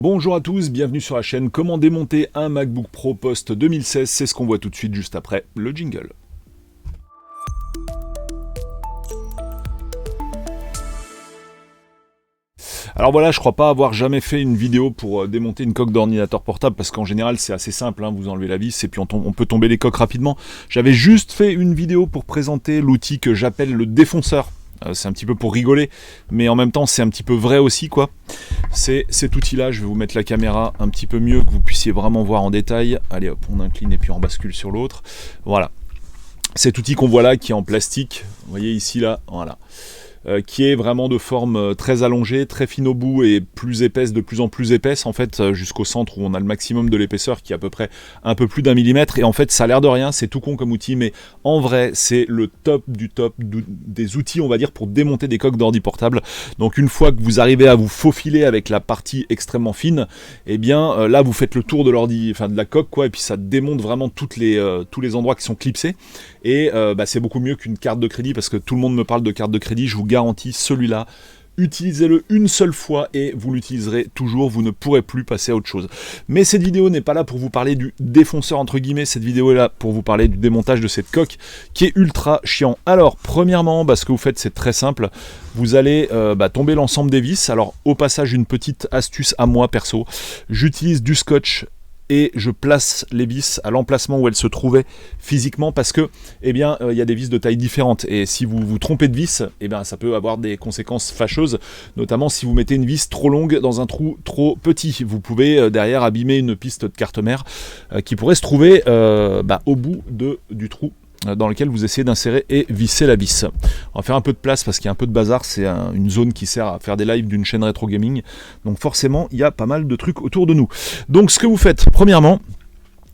Bonjour à tous, bienvenue sur la chaîne. Comment démonter un MacBook Pro Post 2016, c'est ce qu'on voit tout de suite juste après le jingle. Alors voilà, je crois pas avoir jamais fait une vidéo pour démonter une coque d'ordinateur portable parce qu'en général c'est assez simple, vous enlevez la vis et puis on peut tomber les coques rapidement. J'avais juste fait une vidéo pour présenter l'outil que j'appelle le défonceur. C'est un petit peu pour rigoler, mais en même temps c'est un petit peu vrai aussi quoi. C'est cet outil là, je vais vous mettre la caméra un petit peu mieux, que vous puissiez vraiment voir en détail. Allez hop, on incline et puis on bascule sur l'autre. Voilà. Cet outil qu'on voit là, qui est en plastique, vous voyez ici là, voilà. Qui est vraiment de forme très allongée, très fine au bout et plus épaisse, de plus en plus épaisse en fait, jusqu'au centre où on a le maximum de l'épaisseur qui est à peu près un peu plus d'1 millimètre. Et en fait ça a l'air de rien, c'est tout con comme outil, mais en vrai c'est le top du top des outils on va dire pour démonter des coques d'ordi portable. Donc une fois que vous arrivez à vous faufiler avec la partie extrêmement fine, et bien là vous faites le tour de l'ordi, enfin de la coque quoi, et puis ça démonte vraiment tous les endroits qui sont clipsés. Et c'est beaucoup mieux qu'une carte de crédit parce que tout le monde me parle de carte de crédit. Je vous garantis, celui-là, utilisez-le une seule fois et vous l'utiliserez toujours, vous ne pourrez plus passer à autre chose. Mais cette vidéo n'est pas là pour vous parler du défonceur entre guillemets, cette vidéo est là pour vous parler du démontage de cette coque qui est ultra chiant. Alors premièrement, ce que vous faites c'est très simple, vous allez tomber l'ensemble des vis. Alors au passage une petite astuce à moi perso, j'utilise du scotch et je place les vis à l'emplacement où elles se trouvaient physiquement parce que, il y a des vis de taille différentes et si vous vous trompez de vis, ça peut avoir des conséquences fâcheuses, notamment si vous mettez une vis trop longue dans un trou trop petit. Vous pouvez derrière abîmer une piste de carte mère qui pourrait se trouver au bout du trou dans lequel vous essayez d'insérer et visser la vis. On va faire un peu de place parce qu'il y a un peu de bazar, c'est une zone qui sert à faire des lives d'une chaîne rétro gaming, donc forcément il y a pas mal de trucs autour de nous. Donc ce que vous faites, premièrement,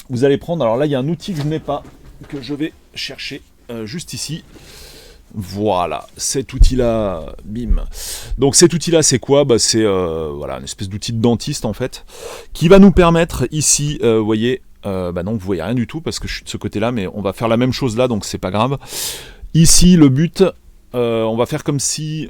vous allez prendre, alors là il y a un outil que je n'ai pas, que je vais chercher juste ici. Voilà, cet outil-là, bim. Donc cet outil-là, c'est quoi ? C'est une espèce d'outil de dentiste en fait, qui va nous permettre ici, vous voyez, non, vous voyez rien du tout parce que je suis de ce côté-là, mais on va faire la même chose là, donc c'est pas grave. Ici, le but, on va faire comme si...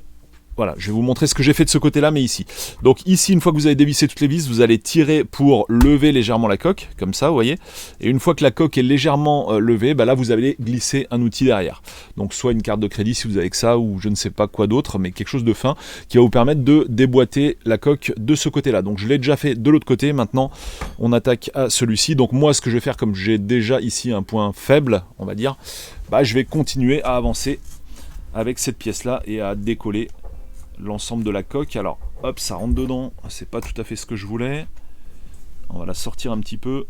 Voilà, je vais vous montrer ce que j'ai fait de ce côté-là, mais ici. Donc ici, une fois que vous avez dévissé toutes les vis, vous allez tirer pour lever légèrement la coque, comme ça, vous voyez. Et une fois que la coque est légèrement levée, là, vous allez glisser un outil derrière. Donc soit une carte de crédit si vous avez que ça, ou je ne sais pas quoi d'autre, mais quelque chose de fin, qui va vous permettre de déboîter la coque de ce côté-là. Donc je l'ai déjà fait de l'autre côté, maintenant on attaque à celui-ci. Donc moi, ce que je vais faire, comme j'ai déjà ici un point faible, on va dire, je vais continuer à avancer avec cette pièce-là et à décoller l'ensemble de la coque. Alors hop, ça rentre dedans, c'est pas tout à fait ce que je voulais, on va la sortir un petit peu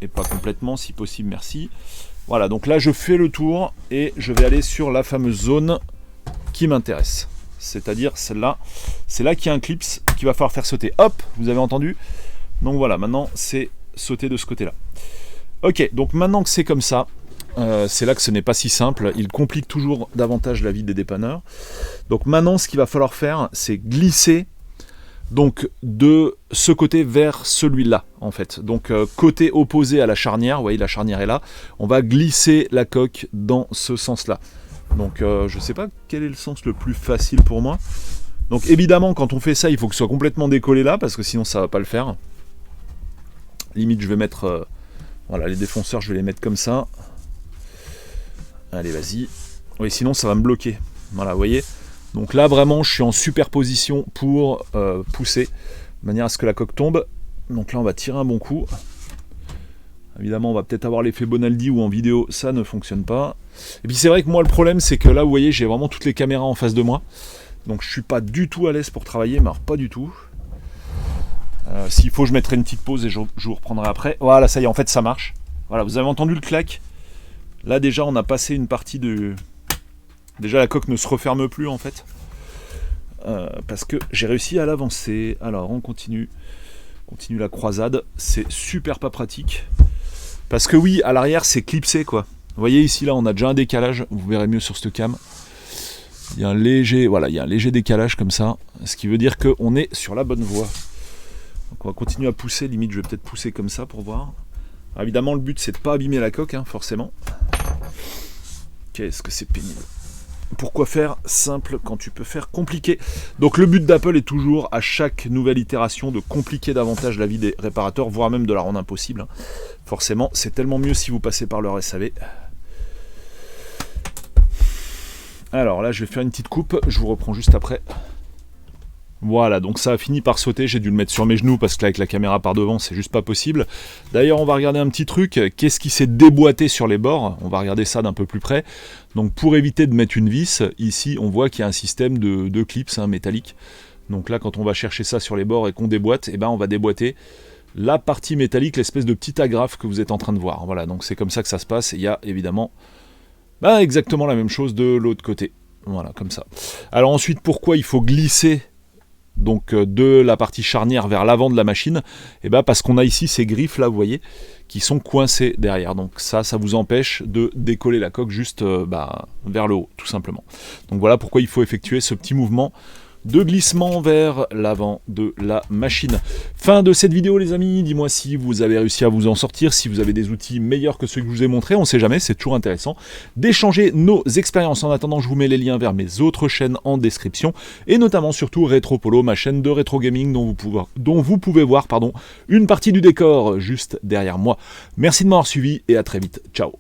et pas complètement si possible, merci. Voilà, donc là je fais le tour et je vais aller sur la fameuse zone qui m'intéresse, c'est-à-dire celle-là. C'est là qu'il y a un clips qu'il va falloir faire sauter. Hop, vous avez entendu? Donc voilà, maintenant c'est sauter de ce côté là. Ok, donc maintenant que c'est comme ça, c'est là que ce n'est pas si simple, il complique toujours davantage la vie des dépanneurs. Donc maintenant ce qu'il va falloir faire, c'est glisser donc de ce côté vers celui-là en fait. Donc côté opposé à la charnière, vous voyez la charnière est là, on va glisser la coque dans ce sens-là. Donc je sais pas quel est le sens le plus facile pour moi. Donc évidemment quand on fait ça, il faut que ce soit complètement décollé là, parce que sinon ça va pas le faire. Limite je vais mettre, voilà, les défonceurs je vais les mettre comme ça. Allez, vas-y. Oui, sinon ça va me bloquer. Voilà, vous voyez. Donc là, vraiment, je suis en superposition pour pousser, de manière à ce que la coque tombe. Donc là, on va tirer un bon coup. Évidemment, on va peut-être avoir l'effet Bonaldi où en vidéo, ça ne fonctionne pas. Et puis c'est vrai que moi, le problème, c'est que là, vous voyez, j'ai vraiment toutes les caméras en face de moi. Donc je suis pas du tout à l'aise pour travailler, mais alors pas du tout. S'il faut, je mettrai une petite pause et je vous reprendrai après. Voilà, ça y est, en fait, ça marche. Voilà, vous avez entendu le clac. Là déjà on a passé une partie de... Déjà la coque ne se referme plus en fait. Parce que j'ai réussi à l'avancer. Alors on continue. Continue la croisade. C'est super pas pratique. Parce que oui, à l'arrière c'est clipsé quoi. Vous voyez ici là on a déjà un décalage. Vous verrez mieux sur cette cam. Il y a un léger, voilà, il y a un léger décalage comme ça. Ce qui veut dire qu'on est sur la bonne voie. Donc on va continuer à pousser. Limite je vais peut-être pousser comme ça pour voir. Alors, évidemment le but c'est de ne pas abîmer la coque forcément. Qu'est-ce que c'est pénible. Pourquoi faire simple quand tu peux faire compliqué? Donc le but d'Apple est toujours, à chaque nouvelle itération, de compliquer davantage la vie des réparateurs, voire même de la rendre impossible, hein. Forcément, c'est tellement mieux si vous passez par leur SAV. Alors là, je vais faire une petite coupe, je vous reprends juste après. Voilà, donc ça a fini par sauter, j'ai dû le mettre sur mes genoux parce que là, avec la caméra par devant, c'est juste pas possible. D'ailleurs, on va regarder un petit truc, qu'est-ce qui s'est déboîté sur les bords? On va regarder ça d'un peu plus près. Donc pour éviter de mettre une vis, ici, on voit qu'il y a un système de clips métalliques. Donc là, quand on va chercher ça sur les bords et qu'on déboîte, eh ben, on va déboîter la partie métallique, l'espèce de petit agrafe que vous êtes en train de voir. Voilà, donc c'est comme ça que ça se passe. Il y a évidemment exactement la même chose de l'autre côté. Voilà, comme ça. Alors ensuite, pourquoi il faut glisser donc de la partie charnière vers l'avant de la machine? Et parce qu'on a ici ces griffes là, vous voyez, qui sont coincées derrière. Donc ça vous empêche de décoller la coque juste vers le haut, tout simplement. Donc voilà pourquoi il faut effectuer ce petit mouvement de glissement vers l'avant de la machine. Fin de cette vidéo les amis, dis-moi si vous avez réussi à vous en sortir, si vous avez des outils meilleurs que ceux que je vous ai montrés, on sait jamais, c'est toujours intéressant d'échanger nos expériences. En attendant, je vous mets les liens vers mes autres chaînes en description, et notamment surtout Retropolo, ma chaîne de rétro gaming dont vous pouvez voir une partie du décor juste derrière moi. Merci de m'avoir suivi et à très vite, ciao.